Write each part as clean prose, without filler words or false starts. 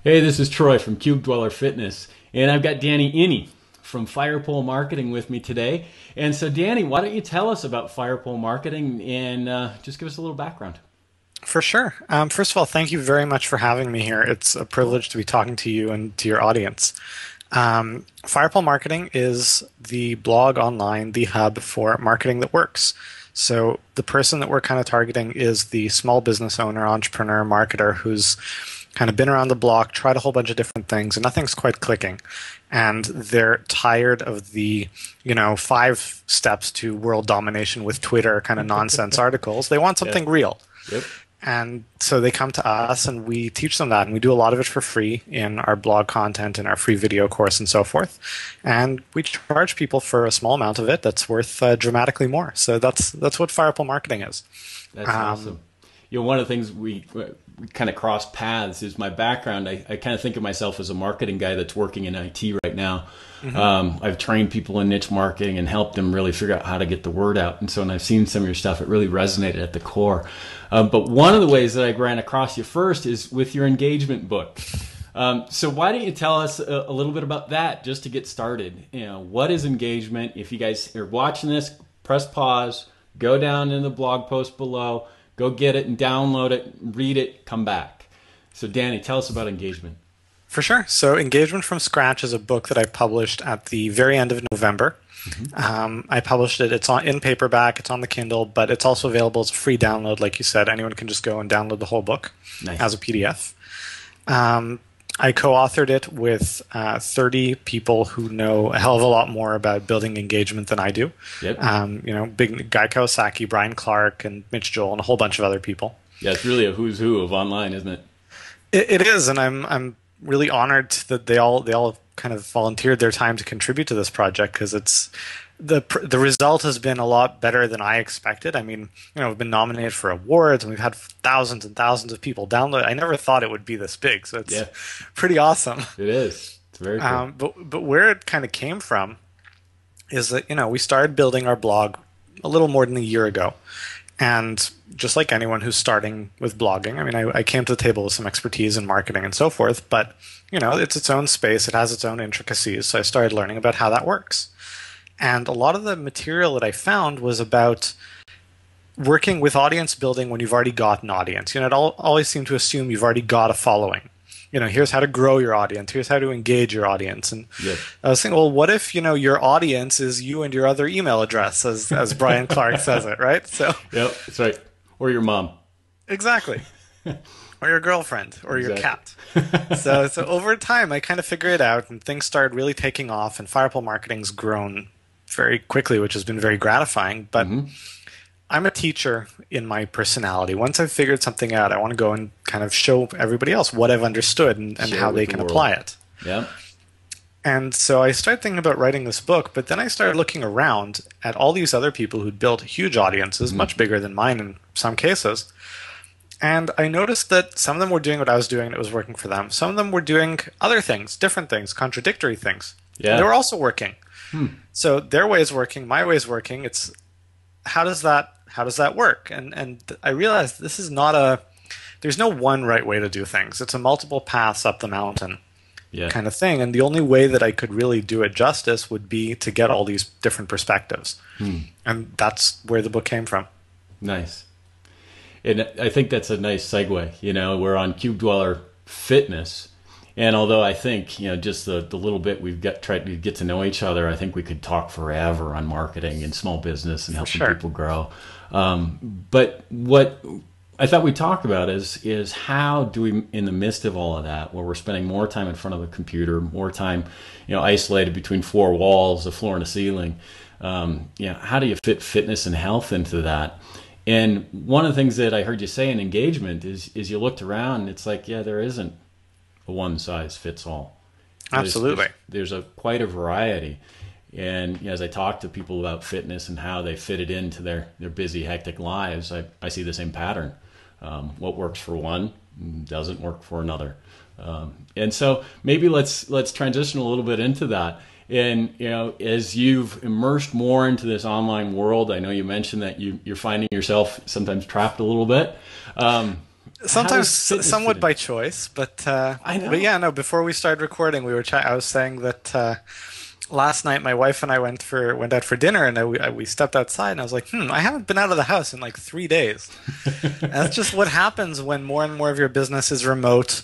Hey, this is Troy from Cube Dweller Fitness, and I've got Danny Iny from Firepole Marketing with me today. And so, Danny, why don't you tell us about Firepole Marketing and just give us a little background? For sure. First of all, thank you very much for having me here. It's a privilege to be talking to you and to your audience. Firepole Marketing is the blog online, the hub for marketing that works. So the person that we're kind of targeting is the small business owner, entrepreneur, marketer who's kind of been around the block, tried a whole bunch of different things, and nothing's quite clicking. And they're tired of the, 5 steps to world domination with Twitter kind of nonsense articles. They want Yeah. something real. Yep. And so they come to us and we teach them that. And we do a lot of it for free in our blog content and our free video course and so forth. And we charge people for a small amount of it that's worth dramatically more. So that's what Firepole Marketing is. That's awesome. One of the things we kind of cross paths is my background. I kind of think of myself as a marketing guy that's working in IT right now. I've trained people in niche marketing and helped them really figure out how to get the word out. And so when I've seen some of your stuff, it really resonated at the core. But one of the ways that I ran across you first is with your engagement book. So why don't you tell us a little bit about that just to get started? What is engagement? If you guys are watching this, press pause, go down in the blog post below, go get it and download it, read it, come back. So Danny, tell us about engagement. For sure. So Engagement from Scratch is a book that I published at the very end of November. I published it. It's in paperback. It's on the Kindle, but it's also available as a free download. Like you said, anyone can just go and download the whole book as a PDF. I co-authored it with 30 people who know a hell of a lot more about building engagement than I do. Yep. Big Guy Kawasaki, Brian Clark, and Mitch Joel, and a whole bunch of other people. Yeah, it's really a who's who of online, isn't it? It is, and I'm really honored that they all kind of volunteered their time to contribute to this project, because it's the result has been a lot better than I expected. I mean, we've been nominated for awards and we've had thousands and thousands of people download. I never thought it would be this big, so it's pretty awesome. It is. It's very cool. But where it kind of came from is that we started building our blog a little more than a year ago. And just like anyone who's starting with blogging, I mean, I came to the table with some expertise in marketing and so forth, but, it's its own space. It has its own intricacies. So I started learning about how that works. And a lot of the material that I found was about working with audience building when you've already got an audience. It always seemed to assume you've already got a following. Here's how to grow your audience. Here's how to engage your audience. And I was thinking, well, what if, your audience is you and your other email address, as Brian Clark says it, right? So, yep, that's right. Or your mom. Exactly. Or your girlfriend, or your cat. So over time, I kind of figured it out, and things started really taking off, and Firepole Marketing's grown very quickly, which has been very gratifying. But I'm a teacher in my personality. Once I've figured something out, I want to go and kind of show everybody else what I've understood and how they can apply it. Yeah. And so I started thinking about writing this book, but then I started looking around at all these other people who'd built huge audiences, much bigger than mine in some cases. And I noticed that some of them were doing what I was doing and it was working for them. Some of them were doing other things, different things, contradictory things. Yeah. And they were also working. So their way is working, my way is working. It's how does that work? And I realized this is there's no one right way to do things. It's a multiple paths up the mountain kind of thing. And the only way that I could really do it justice would be to get all these different perspectives. And that's where the book came from. Nice. And I think that's a nice segue. We're on Cube Dweller Fitness. And although I think, just the little bit we've tried to get to know each other, I think we could talk forever on marketing and small business and helping people grow. But what I thought we'd talk about is how do we, in the midst of all of that, where we're spending more time in front of the computer, more time, isolated between 4 walls, a floor and a ceiling, how do you fit fitness and health into that? And one of the things that I heard you say in engagement is you looked around and it's like, there isn't a one size fits all. Absolutely. There's quite a variety. And as I talk to people about fitness and how they fit it into their busy, hectic lives, I see the same pattern. What works for one doesn't work for another. And so maybe let's transition a little bit into that. And, as you've immersed more into this online world, I know you mentioned that you're finding yourself sometimes trapped a little bit. How Sometimes does fitness fit somewhat in? by choice, I but know. yeah, no. Before we started recording, I was saying that last night my wife and I went out for dinner, and we stepped outside, and I was like, I haven't been out of the house in like 3 days. And that's just what happens when more and more of your business is remote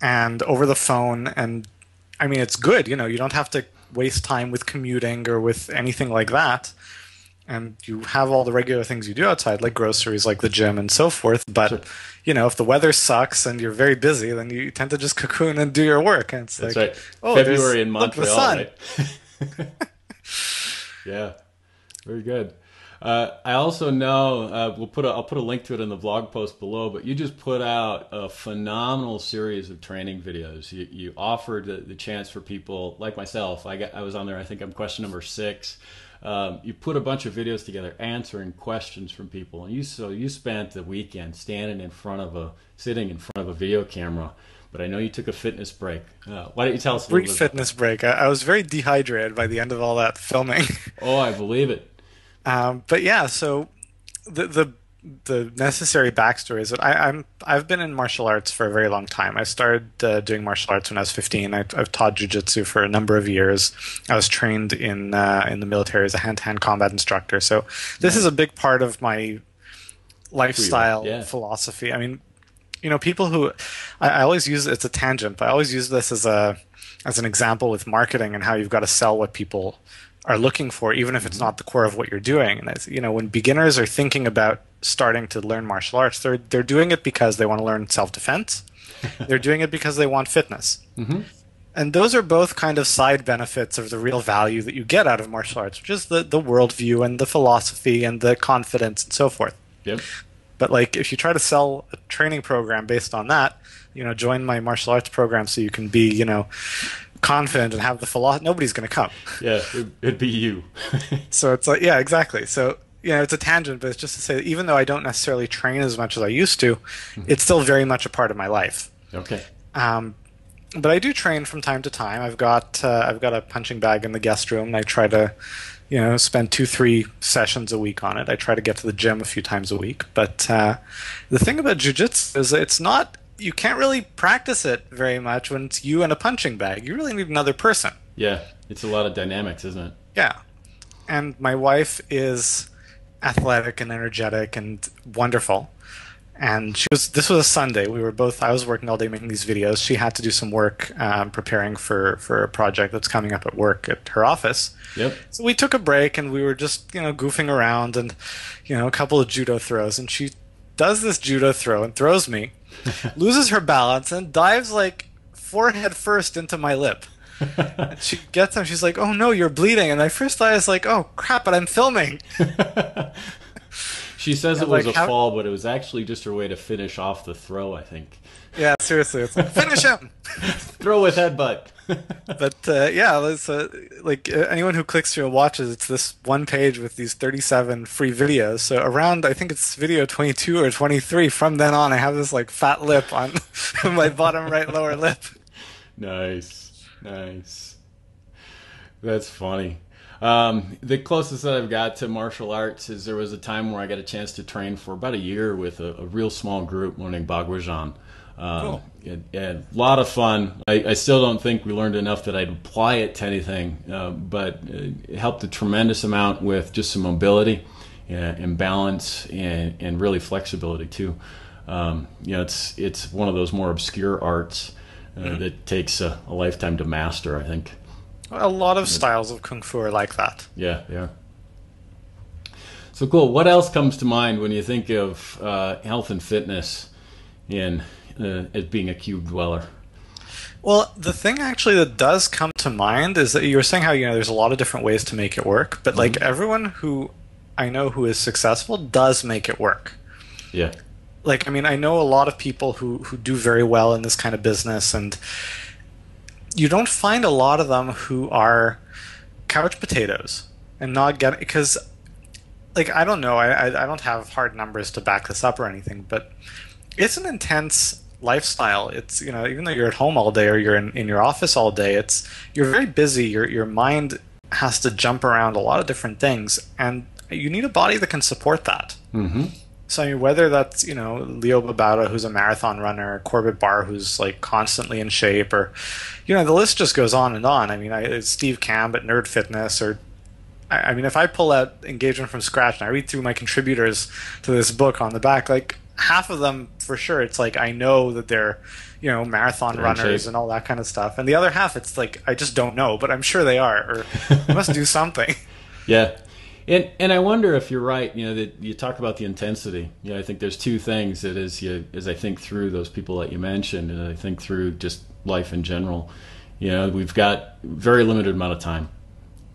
and over the phone. And I mean, it's good, you don't have to waste time with commuting or with anything like that. And you have all the regular things you do outside, like groceries, like the gym, and so forth. Sure. But, if the weather sucks and you're very busy, then you tend to just cocoon and do your work. And it's That's like, right. oh, February in look, the Montreal, sun. right? Yeah, very good. I also know I'll put a link to it in the blog post below. But you just put out a phenomenal series of training videos. You offered the chance for people like myself. I was on there. I think I'm question number 6. You put a bunch of videos together answering questions from people, and you spent the weekend sitting in front of a video camera. But I know you took a fitness break. Why don't you tell us a little Brief bit about that? fitness break. I was very dehydrated by the end of all that filming. Oh, I believe it. But yeah, so the the the necessary backstory is that I've been in martial arts for a very long time. I started doing martial arts when I was 15. I've taught jujitsu for a number of years. I was trained in the military as a hand-to-hand combat instructor. So this is a Nice. big part of my Who you are? lifestyle Yeah. philosophy. I mean, people who I always use it's a tangent, but I always use this as an example with marketing and how you've got to sell what people are looking for, even if it's Hmm. not the core of what you're doing. And when beginners are thinking about starting to learn martial arts, they're doing it because they want to learn self defense. They're doing it because they want fitness. Hmm. And those are both kind of side benefits of the real value that you get out of martial arts, which is the worldview and the philosophy and the confidence and so forth. Yep. But like if you try to sell a training program based on that, join my martial arts program so you can be, confident and have the philosophy, nobody's going to come. Yeah. It'd be you. So it's like, yeah, exactly. So, it's a tangent, but it's just to say that even though I don't necessarily train as much as I used to, it's still very much a part of my life. Okay. Um, but I do train from time to time. I've got a punching bag in the guest room, and I try to, spend 2-3 sessions a week on it. I try to get to the gym a few times a week. But the thing about jujitsu is that it's not. You can't really practice it very much when it's you and a punching bag. You really need another person. Yeah. It's a lot of dynamics, isn't it? Yeah. And my wife is athletic and energetic and wonderful. And this was a Sunday. I was working all day making these videos. She had to do some work preparing for a project that's coming up at work at her office. Yep. So we took a break and we were just, goofing around and, a couple of judo throws. And she does this judo throw and throws me, loses her balance and dives like forehead first into my lip. And she gets him. She's like, "Oh no, you're bleeding." And my first thought is like, "Oh crap!" But I'm filming. She says it And was like, a how? fall, but it was actually just her way to finish off the throw, I think. Yeah, seriously, it's like finish him. Throw with headbutt. But yeah, anyone who clicks through and watches, it's this one page with these 37 free videos. So around, I think it's video 22 or 23. From then on, I have this like fat lip on my bottom right lower lip. Nice. Nice. That's funny. The closest that I've got to martial arts is there was a time where I got a chance to train for about a year with a real small group learning Bagwajan. Cool. A lot of fun. I still don't think we learned enough that I'd apply it to anything, but it helped a tremendous amount with just some mobility and balance and really flexibility too. It's one of those more obscure arts that takes a lifetime to master, I think. A lot of styles of kung fu are like that. Yeah, yeah. So cool. What else comes to mind when you think of health and fitness in as being a cube dweller? Well, the thing actually that does come to mind is that you were saying how there's a lot of different ways to make it work, but like everyone who I know who is successful does make it work. Yeah. Like, I mean, I know a lot of people who do very well in this kind of business, and you don't find a lot of them who are couch potatoes and not get because, like, I don't know, I don't have hard numbers to back this up or anything, but it's an intense lifestyle. It's even though you're at home all day or you're in your office all day, you're very busy. Your mind has to jump around a lot of different things, and you need a body that can support that. Mm-hmm. So I mean, whether that's, Leo Babauta, who's a marathon runner, Corbett Barr, who's like constantly in shape, or the list just goes on and on. I mean, it's Steve Camp at Nerd Fitness, or I mean, if I pull out engagement from scratch and I read through my contributors to this book on the back, like half of them for sure, it's like I know that they're, marathon They're in runners shape. and all that kind of stuff, and the other half, it's like I just don't know, but I'm sure they are, or they must do something. Yeah. And I wonder if you're right, that you talk about the intensity. I think there's two things that as I think through those people that you mentioned, and I think through just life in general, we've got very limited amount of time.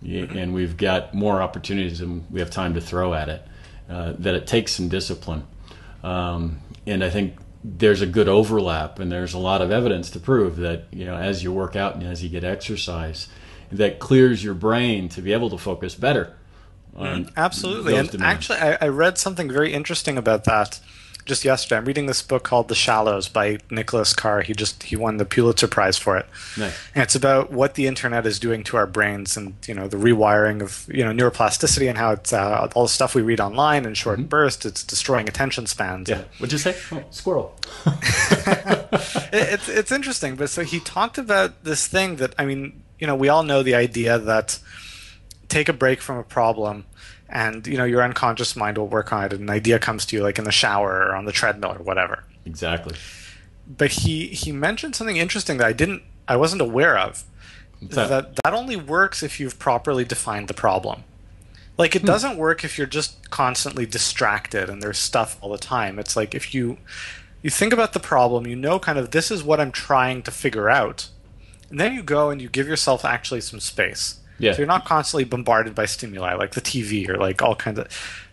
And we've got more opportunities than we have time to throw at it, that it takes some discipline. And I think there's a good overlap, and there's a lot of evidence to prove that, as you work out and as you get exercise, that clears your brain to be able to focus better on Absolutely. those And demands. actually, I read something very interesting about that just yesterday. I'm reading this book called The Shallows by Nicholas Carr. He won the Pulitzer Prize for it. Nice. And it's about what the internet is doing to our brains, and the rewiring of neuroplasticity, and how it's all the stuff we read online in short bursts. It's destroying attention spans. Yeah. What'd you say? Oh, squirrel. It's interesting. But so he talked about this thing that, I mean, we all know the idea that take a break from a problem, and your unconscious mind will work on it, and an idea comes to you like in the shower or on the treadmill or whatever. Exactly. But he mentioned something interesting that I wasn't aware of. What's that? That only works if you've properly defined the problem. Like, it doesn't work if you're just constantly distracted and there's stuff all the time. It's like if you think about the problem, kind of, this is what I'm trying to figure out, and then you go and you give yourself actually some space. Yeah. So you're not constantly bombarded by stimuli like the TV or like all kinds of,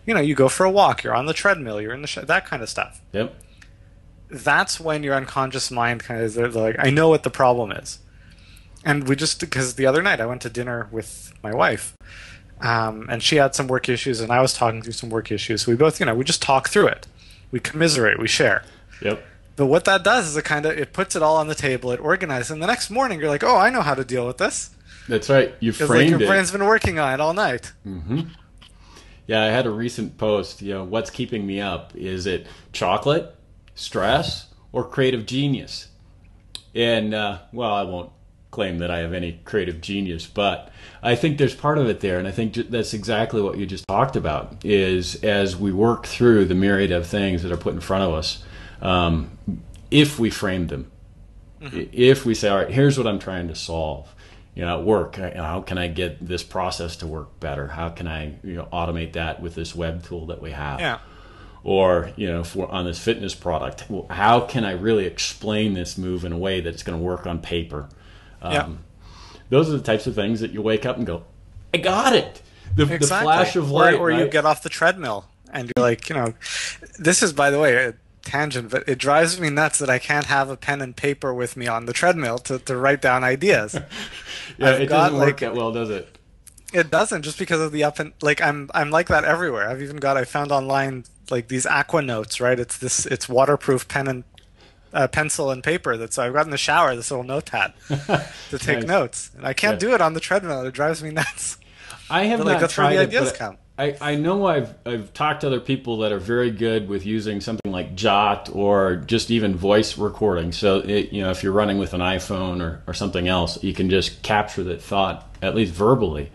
you go for a walk, you're on the treadmill, you're in the that kind of stuff. Yep. That's when your unconscious mind kind of is like, I know what the problem is. And because the other night I went to dinner with my wife, and she had some work issues and I was talking through some work issues. So we both, we just talk through it. We commiserate, we share. Yep. But what that does is it puts it all on the table, it organizes, and the next morning you're like, oh, I know how to deal with this. That's right. You Because framed your it. brain's been working on it all night. Yeah, I had a recent post, what's keeping me up? Is it chocolate, stress, or creative genius? And, well, I won't claim that I have any creative genius, but I think there's part of it there. And I think that's exactly what you just talked about, is as we work through the myriad of things that are put in front of us, if we frame them, if we say, all right, here's what I'm trying to solve. At work, how can I get this process to work better? How can I automate that with this web tool that we have? Yeah. Or if we're on this fitness product, how can I really explain this move in a way that it's going to work on paper? Yeah. Those are the types of things that you wake up and go, I got it. The Exactly. flash of light. Or you right? get off the treadmill and you're like, this is, by the way, a tangent, but it drives me nuts that I can't have a pen and paper with me on the treadmill to write down ideas. Yeah, I've it got, doesn't work that well, does it? It doesn't, just because of the up and like I'm like that everywhere. I found online like these Aqua Notes, right? It's waterproof pen and pencil and paper. So I've got in the shower this little notepad to take Nice. notes, and I can't Yeah. do it on the treadmill. It drives me nuts. I have But like not that's where tried the it, ideas but come. I know I've talked to other people that are very good with using something like Jot or just even voice recording. So if you're running with an iPhone or something else, you can just capture that thought at least verbally.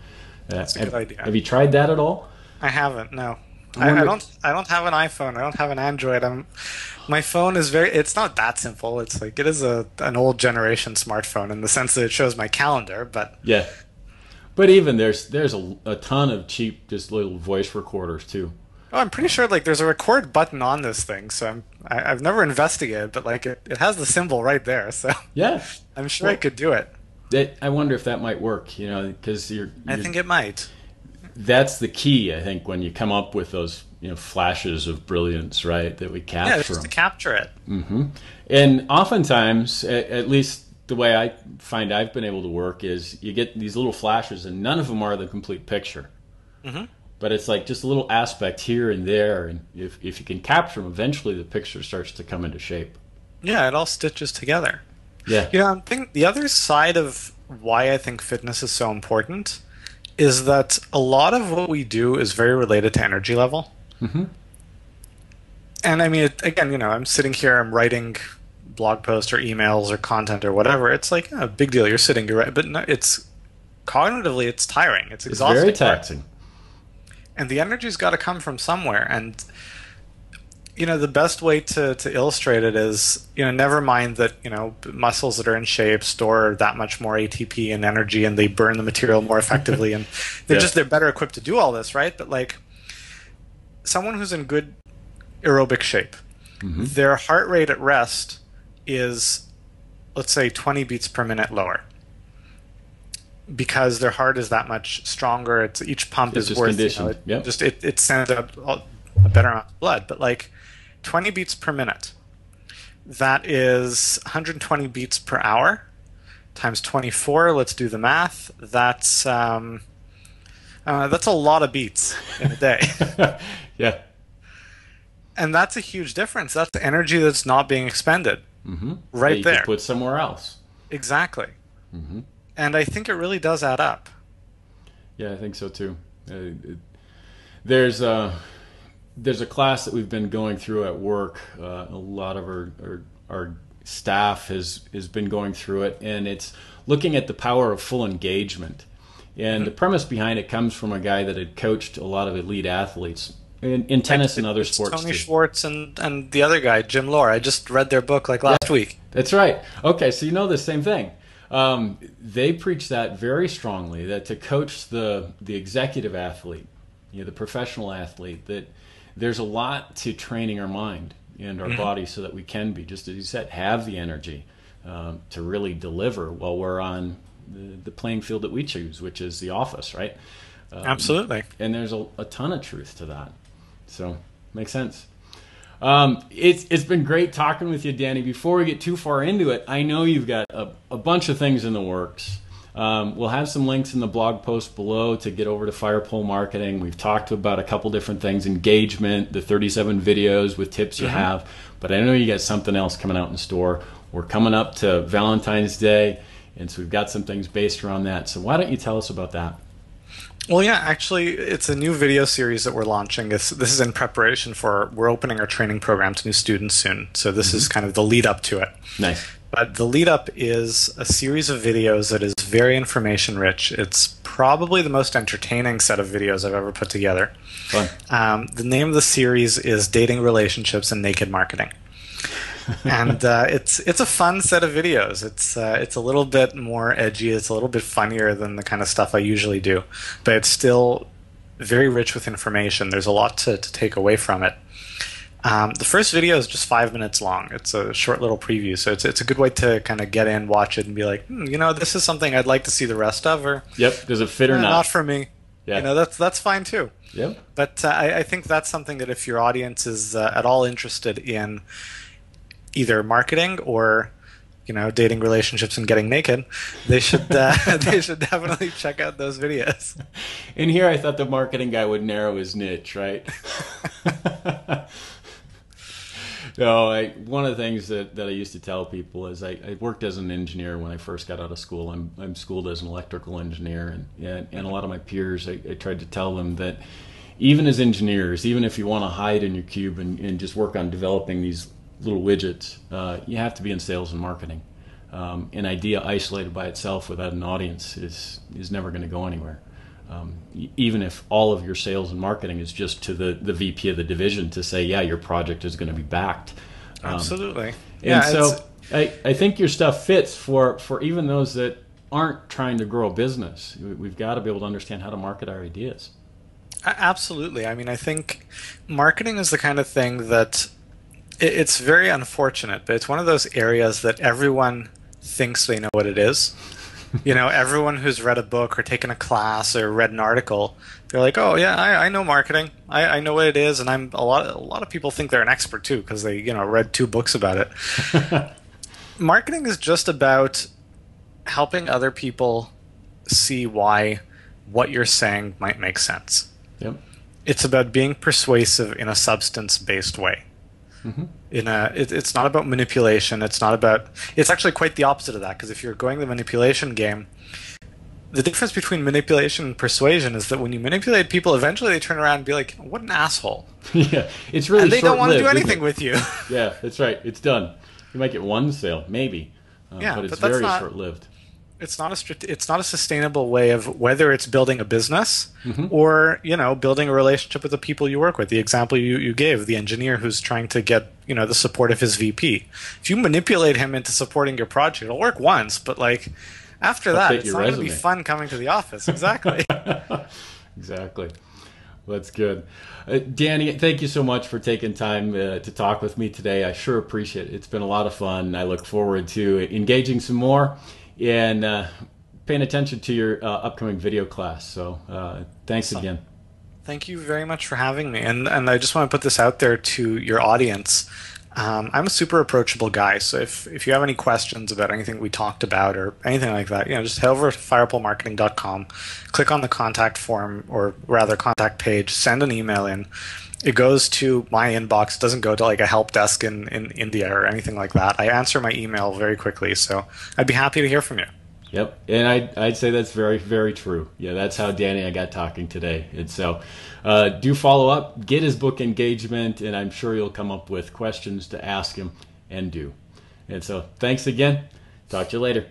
That's a good idea. Have you tried that at all? I haven't. No, I wonder- I don't have an iPhone. I don't have an Android. My phone is it's not that simple. It's like it is an old generation smartphone in the sense that it shows my calendar, but Yeah, but even there's a ton of cheap just little voice recorders too. oh, I'm pretty sure like there's a record button on this thing. So I've never investigated, but like it has the symbol right there. So Yeah, I'm sure I could do it. I wonder if that might work. Because I think it might. that's the key. I think when you come up with those flashes of brilliance, right? That we Yeah, capture just to them. capture it. And oftentimes, at least the way I find I've been able to work is you get these little flashes, and none of them are the complete picture. But it's like just a little aspect here and there, and if you can capture them, eventually the picture starts to come into shape. Yeah, it all stitches together. Yeah. I think the other side of why I think fitness is so important is that a lot of what we do is very related to energy level. And I mean, again, I'm sitting here, I'm writing blog posts or emails or content or whatever. It's like a big deal. You're sitting, you're right, but no, it's cognitively, it's tiring. It's It's very exhausting work, taxing. and the energy's got to come from somewhere. And the best way to illustrate it is, never mind that, muscles that are in shape store that much more ATP and energy, and they burn the material more effectively, and Yeah. they're better equipped to do all this, right? But like someone who's in good aerobic shape, their heart rate at rest is, let's say, 20 beats per minute lower because their heart is that much stronger. It's each pump It's is just worth, conditioned. Yep. it sends out a better amount of blood. But like 20 beats per minute, that is 120 beats per hour times 24. Let's do the math. That's a lot of beats in a day. Yeah. And that's a huge difference. That's energy that's not being expended That right you there. could put somewhere else. Exactly. And I think it really does add up. Yeah, I think so too. There's a class that we've been going through at work. A lot of our staff has been going through it, and it's looking at the power of full engagement. And the premise behind it comes from a guy that had coached a lot of elite athletes in tennis and other It's sports Tony too. Schwartz and the other guy, Jim Lohr. I just read their book like last week. That's right. Okay, so you know the same thing. They preach that very strongly, that to coach the executive athlete, the professional athlete, that there's a lot to training our mind and our body so that we can be, just as you said, have the energy to really deliver while we're on the playing field that we choose, which is the office, right? Absolutely. And there's a ton of truth to that. So, makes sense. It's been great talking with you, Danny. Before we get too far into it, I know you've got a bunch of things in the works. We'll have some links in the blog post below to get over to Firepole Marketing. We've talked about a couple different things, engagement, the 37 videos with tips you have, but I know you got something else coming out in store. We're coming up to Valentine's Day, and so we've got some things based around that. So why don't you tell us about that? Well, yeah, actually, it's a new video series that we're launching. This is in preparation for, we're opening our training program to new students soon. So this is kind of the lead up to it. Nice. But the lead up is a series of videos that is very information rich. It's probably the most entertaining set of videos I've ever put together. Fun. The name of the series is Dating, Relationships, and Naked Marketing. And it's a fun set of videos. It's a little bit more edgy. It's a little bit funnier than the kind of stuff I usually do, but it's still very rich with information. There's a lot to take away from it. The first video is just 5 minutes long. It's a short little preview, so it's a good way to kind of get in, watch it, and be like, this is something I'd like to see the rest of, or Yep. Does it fit or not? not for me. Yeah. That's fine too. Yep. But I think that's something that if your audience is at all interested in either marketing or dating, relationships, and getting naked, they should they should definitely check out those videos. In here, I thought the marketing guy would narrow his niche, right? No, one of the things that I used to tell people is I worked as an engineer when I first got out of school. I'm schooled as an electrical engineer, and a lot of my peers, I tried to tell them that even as engineers, even if you want to hide in your cube and just work on developing these little widgets, you have to be in sales and marketing. An idea isolated by itself without an audience is never going to go anywhere. Even if all of your sales and marketing is just to the VP of the division to say, yeah, your project is going to be backed. Absolutely. And so I think your stuff fits for even those that aren't trying to grow a business. We've got to be able to understand how to market our ideas. Absolutely. I mean, I think marketing is the kind of thing that it's very unfortunate, but it's one of those areas that everyone thinks they know what it is. Everyone who's read a book or taken a class or read an article, they're like, "Oh yeah, I know marketing. I know what it is." And a lot of people think they're an expert too because they read 2 books about it. Marketing is just about helping other people see why what you're saying might make sense. Yep. It's about being persuasive in a substance-based way. It's not about manipulation. It's actually quite the opposite of that, because if you're going the manipulation game, the difference between manipulation and persuasion is that when you manipulate people, eventually they turn around and be like, "What an asshole," Yeah, it's really and they don't want to do short-lived, isn't anything it? with you. Yeah, that's right. It's done. You might get one sale, maybe, Yeah, but it's but that's very not. short-lived. It's not a sustainable way of whether it's building a business Hmm. or building a relationship with the people you work with. The example you gave, the engineer who's trying to get the support of his VP. If you manipulate him into supporting your project, it'll work once, but like after that, Update it's your not going to be resume. fun coming to the office. Exactly. Exactly. Well, that's good. Danny, thank you so much for taking time to talk with me today. I sure appreciate it. It's been a lot of fun. I look forward to engaging some more and paying attention to your upcoming video class. So thanks Awesome. again. Thank you very much for having me. And I just want to put this out there to your audience. I'm a super approachable guy, so if you have any questions about anything we talked about or anything like that, just head over to firepolemarketing.com, click on the contact form, or rather contact page, send an email in. It goes to my inbox. It doesn't go to like a help desk in India or anything like that. I answer my email very quickly, so I'd be happy to hear from you. Yep, and I'd say that's very, very true. Yeah, that's how Danny and I got talking today. And so do follow up, get his book Engagement, and I'm sure you'll come up with questions to ask him and do. And so thanks again. Talk to you later.